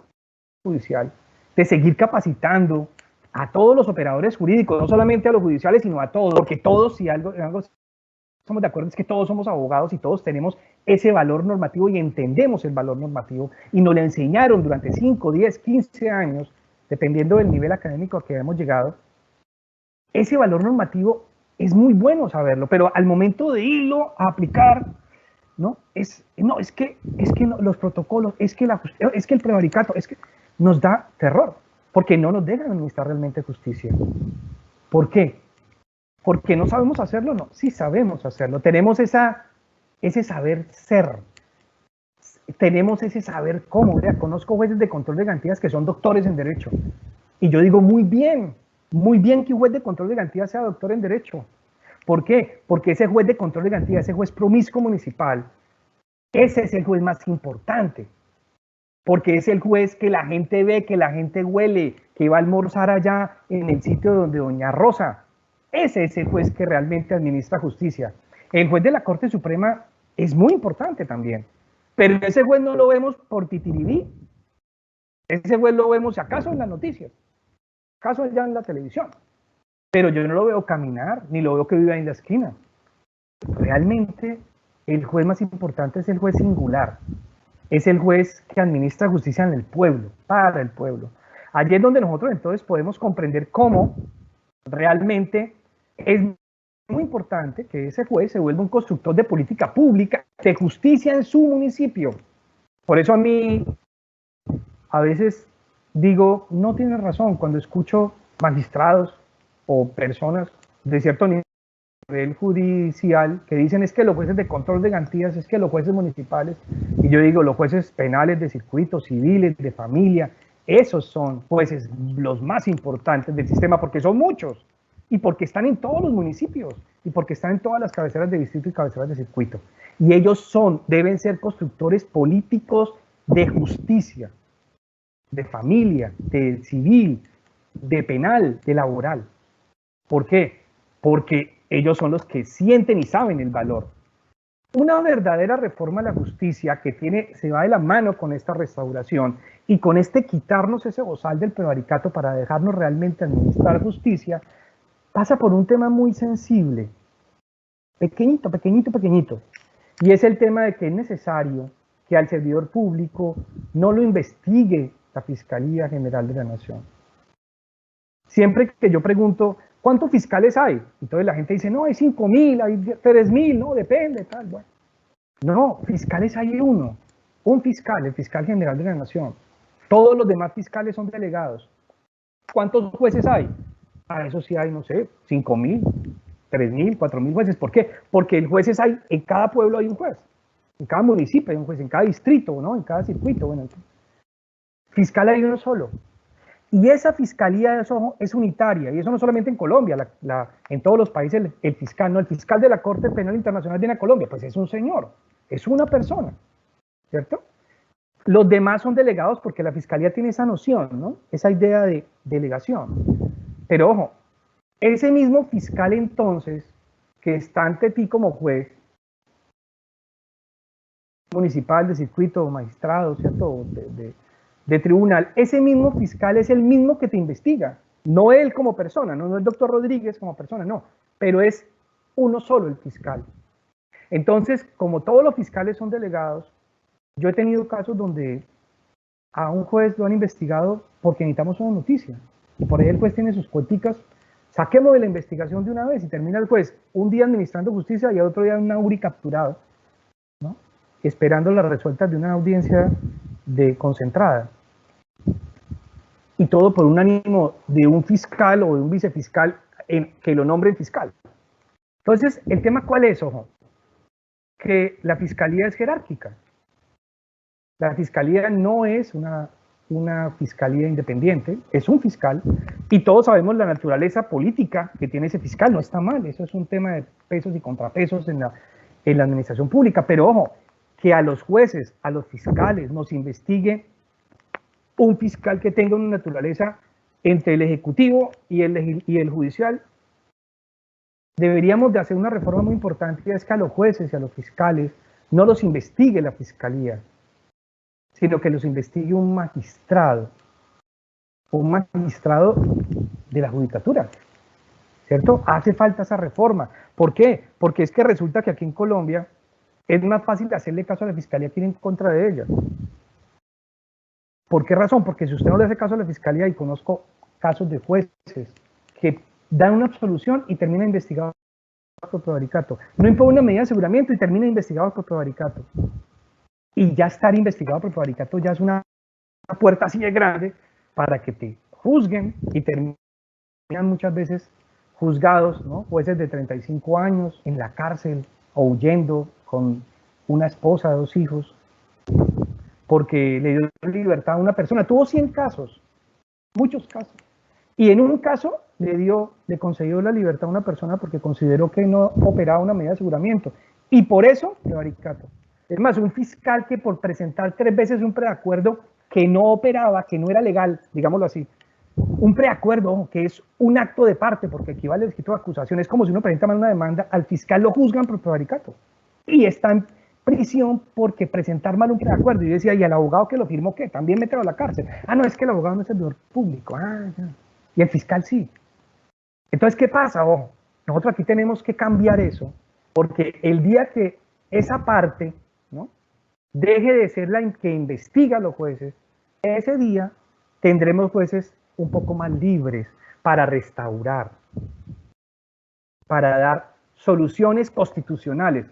Judicial, de seguir capacitando a todos los operadores jurídicos, no solamente a los judiciales, sino a todos, porque todos, si algo estamos de acuerdo, es que todos somos abogados y todos tenemos ese valor normativo y entendemos el valor normativo y nos lo enseñaron durante 5, 10, 15 años dependiendo del nivel académico al que hemos llegado, ese valor normativo es muy bueno saberlo, pero al momento de irlo a aplicar, ¿no? Es que los protocolos, es que el prevaricato, es que nos da terror, porque no nos dejan administrar realmente justicia. ¿Por qué? ¿Porque no sabemos hacerlo? No, sí sabemos hacerlo. Tenemos ese saber ser. Tenemos ese saber cómo. Vea, conozco jueces de control de garantías que son doctores en Derecho. Y yo digo, muy bien que un juez de control de garantías sea doctor en Derecho. ¿Por qué? Porque ese juez de control de garantías, ese juez promiscuo municipal, ese es el juez más importante. Porque es el juez que la gente ve, que la gente huele, que va a almorzar allá en el sitio donde doña Rosa. Ese es el juez que realmente administra justicia. El juez de la Corte Suprema es muy importante también, pero ese juez no lo vemos por titiribí. Ese juez lo vemos acaso en las noticias, acaso allá en la televisión, pero yo no lo veo caminar, ni lo veo que viva en la esquina. Realmente el juez más importante es el juez singular, es el juez que administra justicia en el pueblo, para el pueblo. Allí es donde nosotros entonces podemos comprender cómo realmente es muy importante que ese juez se vuelva un constructor de política pública, de justicia en su municipio. Por eso a mí, a veces digo, no tienes razón, cuando escucho magistrados o personas de cierto nivel judicial que dicen es que los jueces de control de garantías, es que los jueces municipales, y yo digo los jueces penales de circuitos, civiles, de familia, esos son jueces los más importantes del sistema porque son muchos y porque están en todos los municipios y porque están en todas las cabeceras de distrito y cabeceras de circuito. Y ellos deben ser constructores políticos de justicia, de familia, de civil, de penal, de laboral. ¿Por qué? Porque ellos son los que sienten y saben el valor. Una verdadera reforma a la justicia que se va de la mano con esta restauración y con quitarnos ese bozal del prevaricato para dejarnos realmente administrar justicia, pasa por un tema muy sensible, pequeñito, y es el tema de que es necesario que al servidor público no lo investigue la Fiscalía General de la Nación. Siempre que yo pregunto, ¿cuántos fiscales hay? Entonces la gente dice, no, hay 5.000, hay 3.000, no, depende, tal, bueno. No, fiscales hay un fiscal, el fiscal general de la Nación. Todos los demás fiscales son delegados. ¿Cuántos jueces hay? A eso sí hay, no sé, 5.000, 3.000, 4.000 jueces. ¿Por qué? Porque el jueces hay, en cada pueblo hay un juez, en cada municipio hay un juez, en cada distrito, ¿no? En cada circuito, bueno. Fiscal hay uno solo. Y esa fiscalía es unitaria, y eso no solamente en Colombia, en todos los países el fiscal, no, el fiscal de la Corte Penal Internacional viene a Colombia, pues es un señor, es una persona, ¿cierto? Los demás son delegados porque la fiscalía tiene esa noción, ¿no? Esa idea de delegación. Pero ojo, ese mismo fiscal entonces, que está ante ti como juez, municipal, de circuito, magistrado, ¿cierto? De tribunal, ese mismo fiscal es el mismo que te investiga, no él como persona, no el doctor Rodríguez como persona, no, pero es uno solo el fiscal. Entonces, como todos los fiscales son delegados, yo he tenido casos donde a un juez lo han investigado porque necesitamos una noticia, y por ahí el juez tiene sus cuenticas, saquemos de la investigación de una vez, y termina el juez un día administrando justicia y al otro día en una URI capturado, ¿no? Esperando las resueltas de una audiencia concentrada. Y todo por un ánimo de un fiscal o de un vicefiscal que lo nombren fiscal. Entonces, ¿el tema cuál es, ojo? Que la fiscalía es jerárquica. La fiscalía no es una fiscalía independiente, es un fiscal, y todos sabemos la naturaleza política que tiene ese fiscal, no está mal, eso es un tema de pesos y contrapesos en la administración pública, pero ojo, que a los jueces, a los fiscales nos investigue un fiscal que tenga una naturaleza entre el ejecutivo y el judicial. Deberíamos de hacer una reforma muy importante, y es que a los jueces y a los fiscales no los investigue la fiscalía, sino que los investigue un magistrado de la judicatura, ¿cierto? Hace falta esa reforma. ¿Por qué? Porque es que resulta que aquí en Colombia es más fácil hacerle caso a la fiscalía que ir en contra de ella. ¿Por qué razón? Porque si usted no le hace caso a la fiscalía, y conozco casos de jueces que dan una absolución y termina investigado por prevaricato, no impone una medida de aseguramiento y termina investigado por prevaricato. Y ya estar investigado por prevaricato ya es una puerta así de grande para que te juzguen y terminan muchas veces juzgados, ¿no? Jueces de 35 años en la cárcel o huyendo con una esposa, 2 hijos, porque le dio libertad a una persona. Tuvo 100 casos, muchos casos. Y en un caso le concedió la libertad a una persona porque consideró que no operaba una medida de aseguramiento. Y por eso, prevaricato. Es más, un fiscal que por presentar 3 veces un preacuerdo que no operaba, que no era legal, digámoslo así, un preacuerdo que es un acto de parte, porque equivale al escrito de acusación, es como si uno presenta mal una demanda, al fiscal lo juzgan por prevaricato. Y está en prisión porque presentar mal un preacuerdo. Y yo decía, ¿y el abogado que lo firmó qué? ¿También mételo a la cárcel? Ah, no, es que el abogado no es servidor público. Ah, ya. Y el fiscal sí. Entonces, ¿qué pasa? Ojo, nosotros aquí tenemos que cambiar eso, porque el día que esa parte, ¿no?, deje de ser la que investiga a los jueces, ese día tendremos jueces un poco más libres para restaurar, para dar soluciones constitucionales,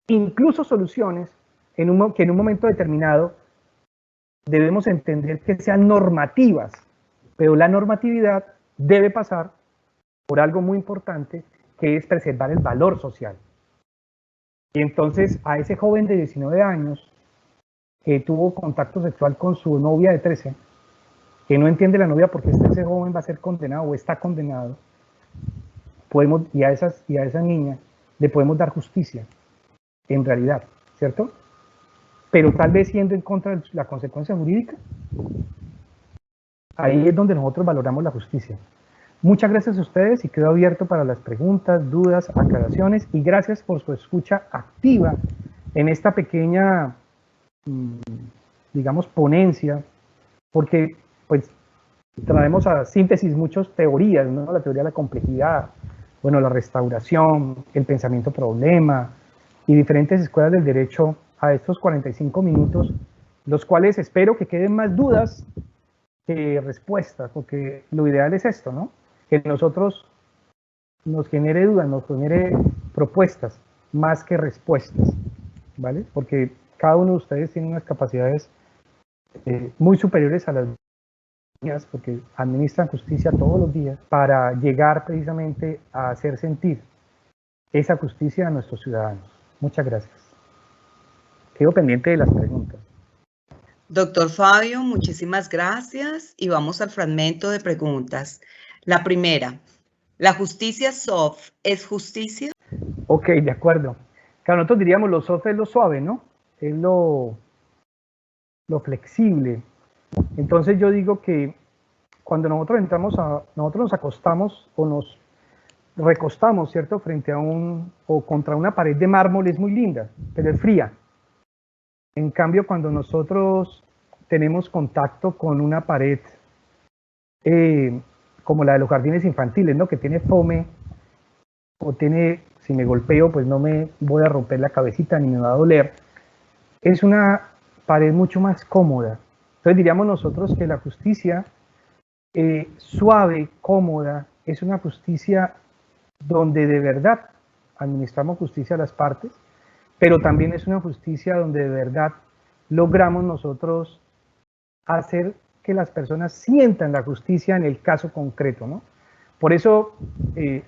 incluso soluciones que en un momento determinado debemos entender que sean normativas, pero la normatividad debe pasar por algo muy importante, que es preservar el valor social. Y entonces a ese joven de 19 años que tuvo contacto sexual con su novia de 13, que no entiende la novia porque ese joven va a ser condenado o está condenado, y a esa niña le podemos dar justicia, en realidad, ¿cierto? Pero tal vez siendo en contra de la consecuencia jurídica, ahí es donde nosotros valoramos la justicia. Muchas gracias a ustedes y quedo abierto para las preguntas, dudas, aclaraciones, y gracias por su escucha activa en esta pequeña, digamos, ponencia, porque pues traemos a síntesis muchas teorías, ¿no? La teoría de la complejidad, bueno, la restauración, el pensamiento problema y diferentes escuelas del derecho a estos 45 minutos, los cuales espero que queden más dudas que respuestas, porque lo ideal es esto, ¿no? Que nosotros nos genere dudas, nos genere propuestas, más que respuestas, ¿vale? Porque cada uno de ustedes tiene unas capacidades muy superiores a las mías, porque administran justicia todos los días para llegar precisamente a hacer sentir esa justicia a nuestros ciudadanos. Muchas gracias. Quedo pendiente de las preguntas. Doctor Fabio, muchísimas gracias y vamos al fragmento de preguntas. La primera, ¿la justicia soft es justicia? Ok, de acuerdo. Claro, nosotros diríamos lo soft es lo suave, ¿no? Es lo flexible. Entonces yo digo que cuando nosotros nos acostamos o nos recostamos, ¿cierto? Frente a o contra una pared de mármol es muy linda, pero es fría. En cambio, cuando nosotros tenemos contacto con una pared como la de los jardines infantiles, ¿no? Que tiene foamy, o tiene, si me golpeo, pues no me voy a romper la cabecita ni me va a doler. Es una pared mucho más cómoda. Entonces diríamos nosotros que la justicia suave, cómoda, es una justicia donde de verdad administramos justicia a las partes, pero también es una justicia donde de verdad logramos nosotros hacer que las personas sientan la justicia en el caso concreto, ¿no? Por eso,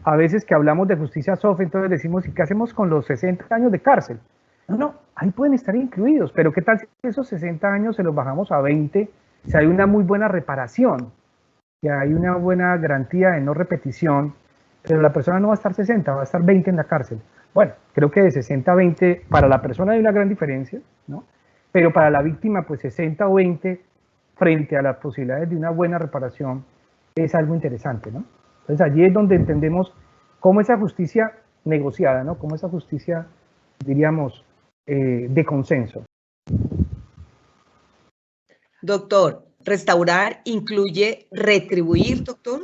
a veces que hablamos de justicia soft, entonces decimos, ¿y qué hacemos con los 60 años de cárcel? No, ahí pueden estar incluidos, pero ¿qué tal si esos 60 años se los bajamos a 20? Si hay una muy buena reparación, y hay una buena garantía de no repetición, pero la persona no va a estar 60, va a estar 20 en la cárcel. Bueno, creo que de 60 a 20, para la persona hay una gran diferencia, ¿no? Pero para la víctima, pues 60 o 20, frente a las posibilidades de una buena reparación, es algo interesante, ¿no? Entonces allí es donde entendemos cómo esa justicia negociada, ¿no? Cómo esa justicia, diríamos, de consenso. Doctor, ¿restaurar incluye retribuir, doctor?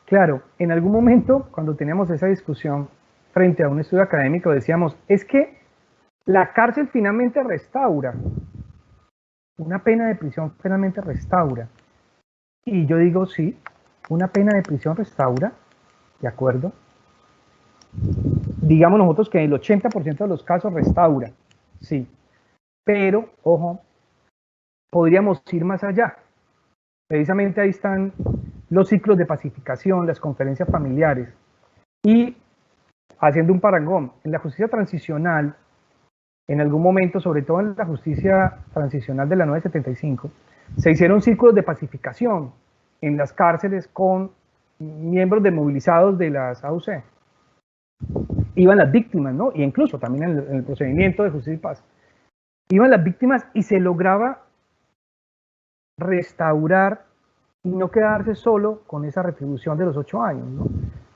Claro, en algún momento, cuando teníamos esa discusión frente a un estudio académico, decíamos, es que la cárcel finalmente restaura. una pena de prisión finalmente restaura. Y yo digo, sí, una pena de prisión restaura, ¿de acuerdo? Digamos nosotros que el 80% de los casos restaura, sí. Pero, ojo, podríamos ir más allá. Precisamente ahí están los ciclos de pacificación, las conferencias familiares. Y haciendo un parangón, en la justicia transicional, en algún momento, sobre todo en la justicia transicional de la 975, se hicieron círculos de pacificación en las cárceles con miembros desmovilizados de las AUC. Iban las víctimas, ¿no? Y incluso también en el procedimiento de justicia y paz. Iban las víctimas y se lograba restaurar y no quedarse solo con esa retribución de los 8 años, ¿no?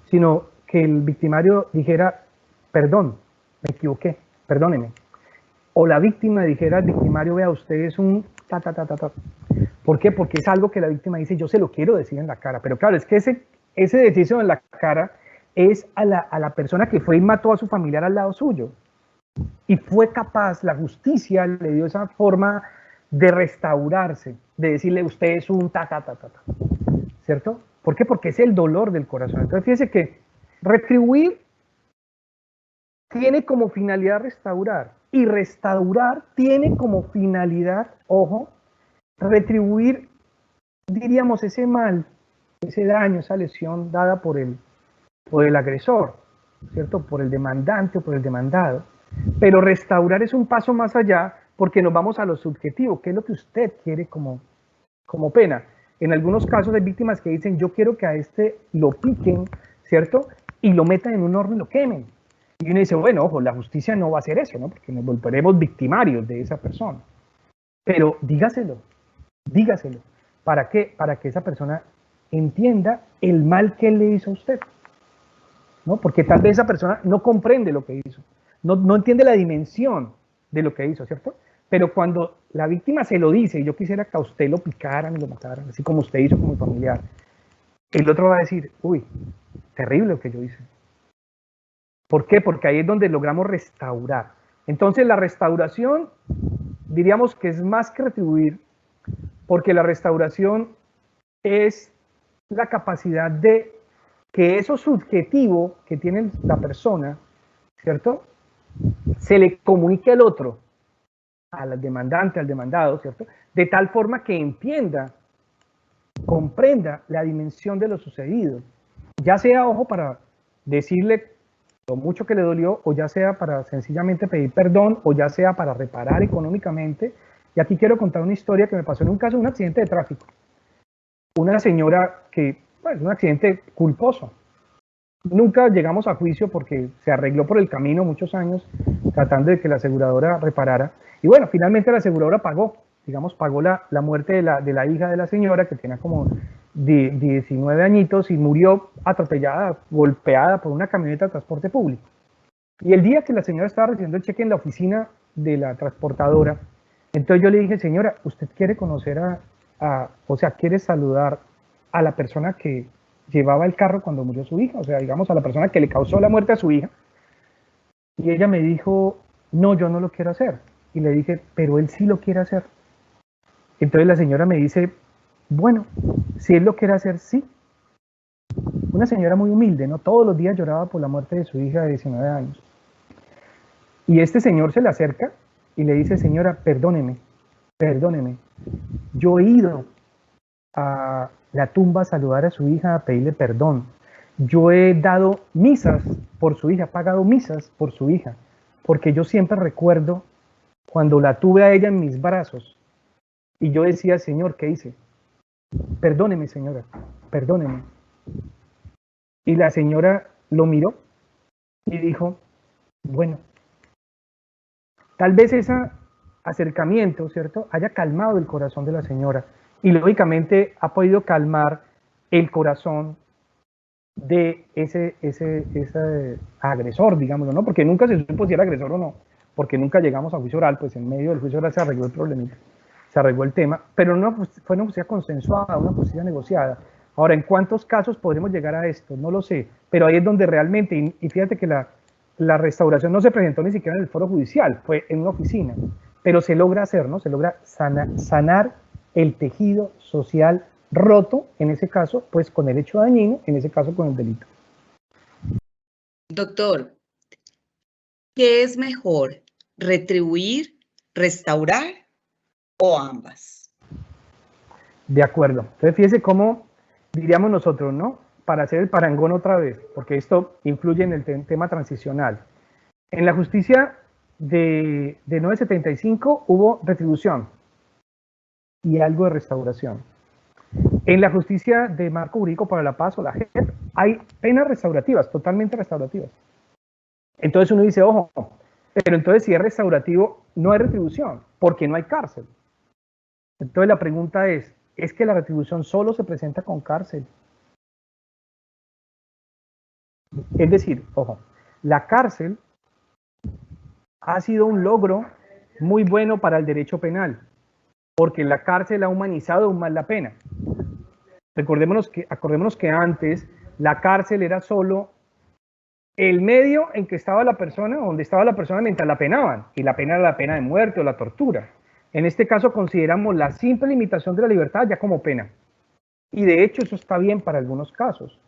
Sino que el victimario dijera, perdón, me equivoqué, perdóneme. O la víctima dijera al victimario, vea, usted es un ta. ¿Por qué? Porque es algo que la víctima dice, yo se lo quiero decir en la cara. Pero claro, es que ese decisión en la cara es a la persona que fue y mató a su familiar al lado suyo. Y fue capaz, la justicia le dio esa forma de restaurarse, de decirle, usted es un ta. ¿Cierto? ¿Por qué? Porque es el dolor del corazón. Entonces fíjese que retribuir tiene como finalidad restaurar, y restaurar tiene como finalidad, ojo, retribuir, diríamos, ese mal, ese daño, esa lesión dada por el agresor, ¿cierto? Por el demandante o por el demandado. Pero restaurar es un paso más allá porque nos vamos a lo subjetivo, ¿qué es lo que usted quiere como pena? En algunos casos hay víctimas que dicen, yo quiero que a este lo piquen, ¿cierto? Y lo metan en un horno y lo quemen. Y uno dice, bueno, ojo, la justicia no va a hacer eso, ¿no? Porque nos volveremos victimarios de esa persona. Pero dígaselo. ¿Para qué? Para que esa persona entienda el mal que él le hizo a usted, ¿no? Porque tal vez esa persona no comprende lo que hizo, no entiende la dimensión de lo que hizo, ¿cierto? Pero cuando la víctima se lo dice, y yo quisiera que a usted lo picaran y lo mataran, así como usted hizo con mi familiar, el otro va a decir, uy, terrible lo que yo hice. ¿Por qué? Porque ahí es donde logramos restaurar. Entonces la restauración, diríamos que es más que retribuir, porque la restauración es la capacidad de que eso subjetivo que tiene la persona, ¿cierto? Se le comunique al otro, al demandante, al demandado, ¿cierto? De tal forma que entienda, comprenda la dimensión de lo sucedido. Ya sea, ojo, para decirle lo mucho que le dolió, o ya sea para sencillamente pedir perdón, o ya sea para reparar económicamente. Y aquí quiero contar una historia que me pasó en un caso de un accidente de tráfico. Una señora que, bueno, un accidente culposo. Nunca llegamos a juicio porque se arregló por el camino muchos años tratando de que la aseguradora reparara. Y bueno, finalmente la aseguradora pagó, digamos, pagó la muerte de la hija de la señora, que tenía como 19 añitos y murió atropellada, golpeada por una camioneta de transporte público. Y el día que la señora estaba recibiendo el cheque en la oficina de la transportadora, entonces yo le dije, señora, ¿usted quiere conocer o sea, quiere saludar a la persona que llevaba el carro cuando murió su hija? O sea, digamos, a la persona que le causó la muerte a su hija. Y ella me dijo, no, yo no lo quiero hacer. Y le dije, pero él sí lo quiere hacer. Entonces la señora me dice, bueno, si él lo quiere hacer, sí. Una señora muy humilde, ¿no? Todos los días lloraba por la muerte de su hija de 19 años. Y este señor se le acerca y le dice, señora, perdóneme. Yo he ido a la tumba a saludar a su hija, a pedirle perdón. Yo he dado misas por su hija, pagado misas por su hija, porque yo siempre recuerdo cuando la tuve a ella en mis brazos y yo decía, Señor, ¿qué hice? Perdóneme, señora, perdóneme. Y la señora lo miró y dijo, bueno, tal vez ese acercamiento, ¿cierto?, haya calmado el corazón de la señora y lógicamente ha podido calmar el corazón de ese agresor, digámoslo, ¿no? Porque nunca se supo si era agresor o no, porque nunca llegamos a juicio oral, pues en medio del juicio oral se arregló el problemita, se arregló el tema, pero fue una justicia consensuada, una justicia negociada. Ahora, ¿en cuántos casos podremos llegar a esto? No lo sé, pero ahí es donde realmente, y fíjate que la restauración no se presentó ni siquiera en el foro judicial, fue en una oficina, pero se logra hacer, ¿no? Se logra sanar el tejido social roto, en ese caso, pues con el hecho dañino, en ese caso con el delito. Doctor, ¿qué es mejor? ¿Retribuir, restaurar o ambas? De acuerdo. Entonces, fíjese cómo diríamos nosotros, ¿no? Para hacer el parangón otra vez, porque esto influye en el tema transicional. En la justicia de 975 hubo retribución y algo de restauración. En la justicia de marco jurídico para la paz, o la JEP, hay penas restaurativas, totalmente restaurativas. Entonces uno dice, ojo, pero entonces si es restaurativo, no hay retribución, porque no hay cárcel. Entonces la pregunta es que la retribución solo se presenta con cárcel. Es decir, ojo, la cárcel ha sido un logro muy bueno para el derecho penal, porque la cárcel ha humanizado aún más la pena. Acordémonos que antes la cárcel era solo el medio en que estaba la persona, donde estaba la persona mientras la penaban, y la pena era la pena de muerte o la tortura. En este caso consideramos la simple limitación de la libertad ya como pena. Y de hecho eso está bien para algunos casos.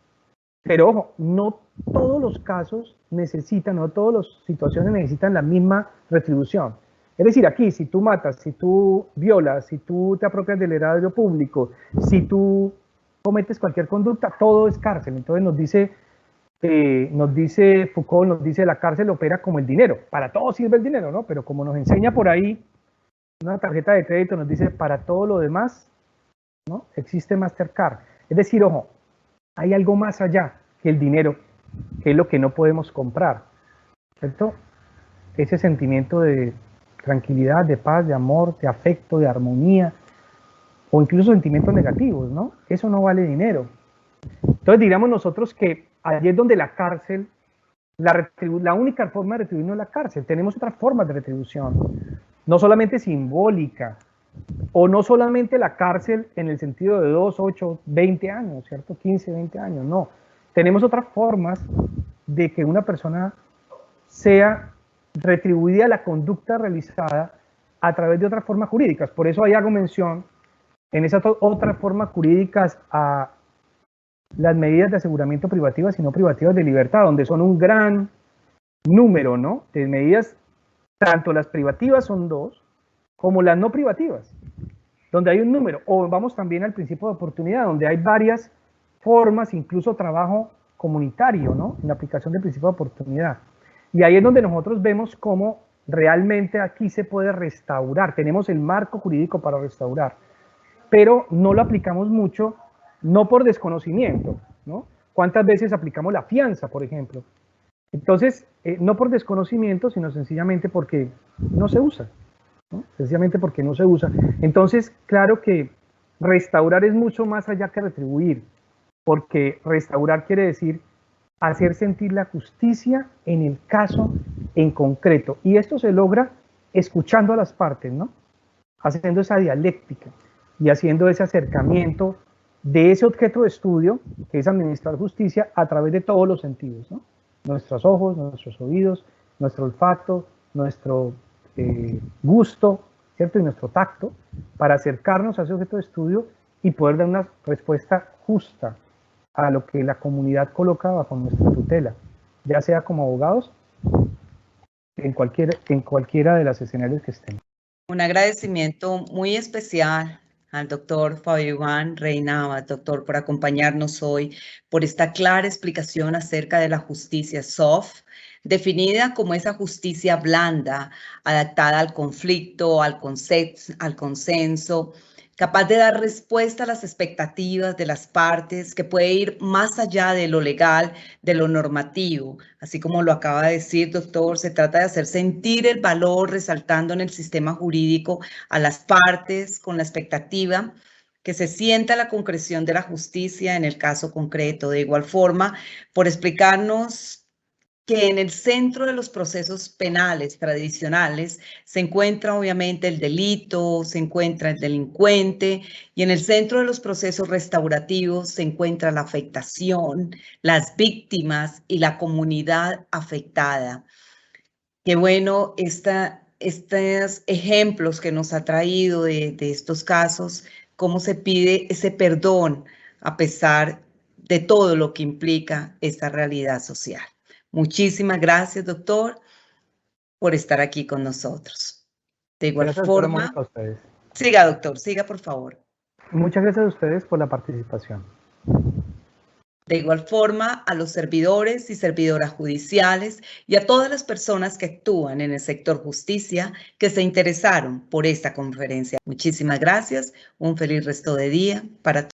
Pero ojo, no todos los casos necesitan, no todas las situaciones necesitan la misma retribución. Es decir, aquí, si tú matas, si tú violas, si tú te apropias del erario público, si tú cometes cualquier conducta, todo es cárcel. Entonces nos dice Foucault, nos dice la cárcel opera como el dinero. Para todo sirve el dinero, ¿no? Pero como nos enseña por ahí una tarjeta de crédito, nos dice para todo lo demás, ¿no? Existe Mastercard. Es decir, ojo, hay algo más allá que el dinero, que es lo que no podemos comprar, ¿cierto? Ese sentimiento de tranquilidad, de paz, de amor, de afecto, de armonía, o incluso sentimientos negativos, ¿no? Eso no vale dinero. Entonces diríamos nosotros que allí es donde la cárcel, la única forma de retribuir no es la cárcel, tenemos otras formas de retribución, no solamente simbólica, o no solamente la cárcel en el sentido de 2, 8, 20 años, ¿cierto? 15, 20 años, no. Tenemos otras formas de que una persona sea retribuida a la conducta realizada a través de otras formas jurídicas. Por eso ahí hago mención en esas otras formas jurídicas a las medidas de aseguramiento privativas y no privativas de libertad, donde son un gran número, ¿no? De medidas, tanto las privativas son 2, como las no privativas, donde hay un número. O vamos también al principio de oportunidad, donde hay varias formas, incluso trabajo comunitario, ¿no? En la aplicación del principio de oportunidad. Y ahí es donde nosotros vemos cómo realmente aquí se puede restaurar. Tenemos el marco jurídico para restaurar, pero no lo aplicamos mucho, no por desconocimiento, ¿no? ¿Cuántas veces aplicamos la fianza, por ejemplo? Entonces, no por desconocimiento, sino sencillamente porque no se usa, ¿no? Sencillamente porque no se usa. Entonces, claro que restaurar es mucho más allá que retribuir, porque restaurar quiere decir hacer sentir la justicia en el caso en concreto. Y esto se logra escuchando a las partes, ¿no? Haciendo esa dialéctica y haciendo ese acercamiento de ese objeto de estudio, que es administrar justicia, a través de todos los sentidos, ¿no? Nuestros ojos, nuestros oídos, nuestro olfato, nuestro gusto, ¿cierto? Y nuestro tacto, para acercarnos a ese objeto de estudio y poder dar una respuesta justa a lo que la comunidad coloca bajo nuestra tutela, ya sea como abogados, en cualquiera de los escenarios que estén. Un agradecimiento muy especial al doctor Fabio Iván Rey Nava, doctor, por acompañarnos hoy, por esta clara explicación acerca de la justicia soft, definida como esa justicia blanda, adaptada al conflicto, al consenso, capaz de dar respuesta a las expectativas de las partes, que puede ir más allá de lo legal, de lo normativo. Así como lo acaba de decir, doctor, se trata de hacer sentir el valor, resaltando en el sistema jurídico a las partes con la expectativa que se sienta la concreción de la justicia en el caso concreto. De igual forma, por explicarnos que en el centro de los procesos penales tradicionales se encuentra obviamente el delito, se encuentra el delincuente, y en el centro de los procesos restaurativos se encuentra la afectación, las víctimas y la comunidad afectada. Qué bueno esta estos ejemplos que nos ha traído de estos casos, cómo se pide ese perdón a pesar de todo lo que implica esta realidad social. Muchísimas gracias, doctor, por estar aquí con nosotros. De igual Gracias, doctora forma, Mónica, a ustedes. siga, doctor, siga, por favor. Muchas gracias a ustedes por la participación. De igual forma, a los servidores y servidoras judiciales y a todas las personas que actúan en el sector justicia que se interesaron por esta conferencia. Muchísimas gracias. Un feliz resto de día para todos.